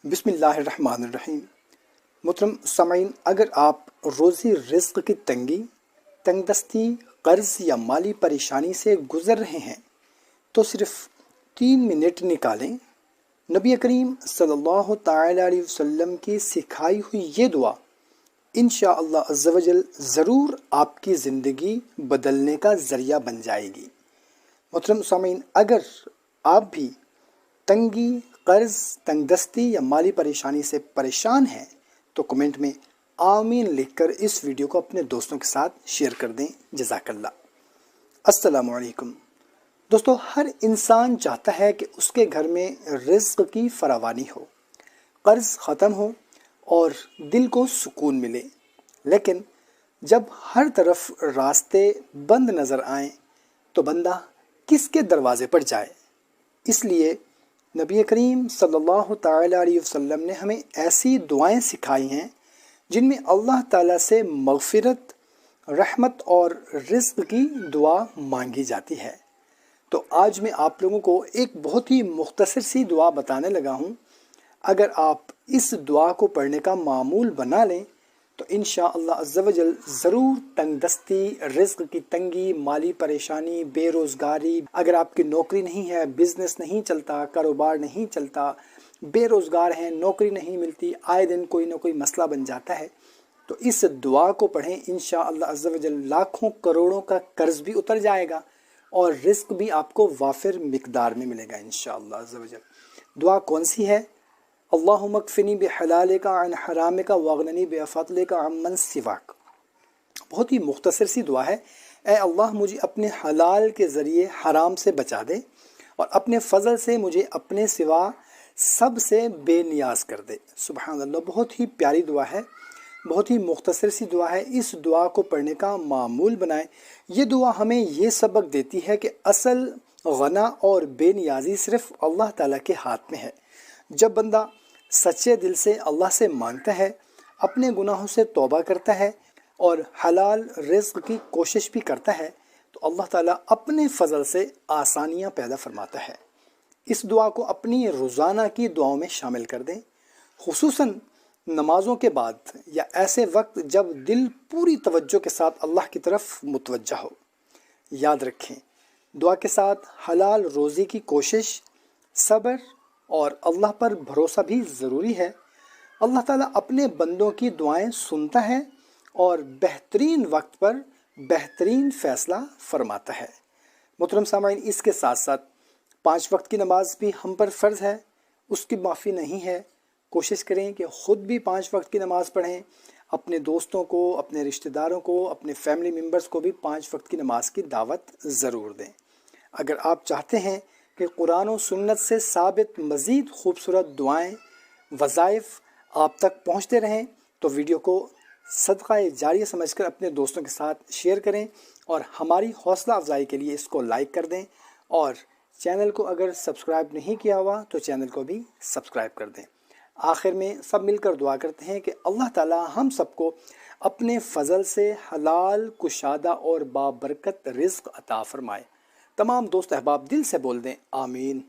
بسم اللہ الرحمن الرحیم۔ محترم سامعین، اگر آپ روزی رزق کی تنگی، تنگ دستی، قرض یا مالی پریشانی سے گزر رہے ہیں تو صرف 3 منٹ نکالیں، نبی کریم صلی اللہ تعالی علیہ وسلم کی سکھائی ہوئی یہ دعا انشاءاللہ عز و جل ضرور آپ کی زندگی بدلنے کا ذریعہ بن جائے گی۔ محترم سامعین، اگر آپ بھی تنگی، قرض، تنگ دستی یا مالی پریشانی سے پریشان ہیں تو کمنٹ میں آمین لکھ کر اس ویڈیو کو اپنے دوستوں کے ساتھ شیئر کر دیں۔ جزاک اللہ۔ السلام علیکم دوستو، ہر انسان چاہتا ہے کہ اس کے گھر میں رزق کی فراوانی ہو، قرض ختم ہو اور دل کو سکون ملے، لیکن جب ہر طرف راستے بند نظر آئیں تو بندہ کس کے دروازے پر جائے؟ اس لیے نبی کریم صلی اللہ تعالی علیہ وسلم نے ہمیں ایسی دعائیں سکھائی ہیں جن میں اللہ تعالیٰ سے مغفرت، رحمت اور رزق کی دعا مانگی جاتی ہے۔ تو آج میں آپ لوگوں کو ایک بہت ہی مختصر سی دعا بتانے لگا ہوں۔ اگر آپ اس دعا کو پڑھنے کا معمول بنا لیں تو انشاءاللہ عز و جل ضرور تنگ دستی، رزق کی تنگی، مالی پریشانی، بے روزگاری، اگر آپ کی نوکری نہیں ہے، بزنس نہیں چلتا، کاروبار نہیں چلتا، بے روزگار ہیں، نوکری نہیں ملتی، آئے دن کوئی نہ کوئی مسئلہ بن جاتا ہے، تو اس دعا کو پڑھیں، انشاءاللہ عز و جل لاکھوں کروڑوں کا قرض بھی اتر جائے گا اور رزق بھی آپ کو وافر مقدار میں ملے گا انشاءاللہ عز و جل۔ دعا کون سی ہے؟ اللہم اکفنی بحلالک عن حرامک واغننی بفضلک عمن سواک۔ بہت ہی مختصر سی دعا ہے۔ اے اللہ، مجھے اپنے حلال کے ذریعے حرام سے بچا دے اور اپنے فضل سے مجھے اپنے سوا سب سے بے نیاز کر دے۔ سبحان اللہ، بہت ہی پیاری دعا ہے، بہت ہی مختصر سی دعا ہے۔ اس دعا کو پڑھنے کا معمول بنائیں۔ یہ دعا ہمیں یہ سبق دیتی ہے کہ اصل غنا اور بے نیازی صرف اللہ تعالیٰ کے ہاتھ میں ہے۔ جب بندہ سچے دل سے اللہ سے مانگتا ہے، اپنے گناہوں سے توبہ کرتا ہے اور حلال رزق کی کوشش بھی کرتا ہے تو اللہ تعالیٰ اپنے فضل سے آسانیاں پیدا فرماتا ہے۔ اس دعا کو اپنی روزانہ کی دعاؤں میں شامل کر دیں، خصوصاً نمازوں کے بعد یا ایسے وقت جب دل پوری توجہ کے ساتھ اللہ کی طرف متوجہ ہو۔ یاد رکھیں، دعا کے ساتھ حلال روزی کی کوشش، صبر اور اللہ پر بھروسہ بھی ضروری ہے۔ اللہ تعالیٰ اپنے بندوں کی دعائیں سنتا ہے اور بہترین وقت پر بہترین فیصلہ فرماتا ہے۔ محترم سامعین، اس کے ساتھ ساتھ 5 وقت کی نماز بھی ہم پر فرض ہے، اس کی معافی نہیں ہے۔ کوشش کریں کہ خود بھی 5 وقت کی نماز پڑھیں، اپنے دوستوں کو، اپنے رشتہ داروں کو، اپنے فیملی ممبرز کو بھی 5 وقت کی نماز کی دعوت ضرور دیں۔ اگر آپ چاہتے ہیں کہ قرآن و سنت سے ثابت مزید خوبصورت دعائیں، وظائف آپ تک پہنچتے رہیں تو ویڈیو کو صدقہ جاریہ سمجھ کر اپنے دوستوں کے ساتھ شیئر کریں اور ہماری حوصلہ افزائی کے لیے اس کو لائک کر دیں، اور چینل کو اگر سبسکرائب نہیں کیا ہوا تو چینل کو بھی سبسکرائب کر دیں۔ آخر میں سب مل کر دعا کرتے ہیں کہ اللہ تعالیٰ ہم سب کو اپنے فضل سے حلال، کشادہ اور بابرکت رزق عطا فرمائے۔ تمام دوست احباب دل سے بول دیں آمین۔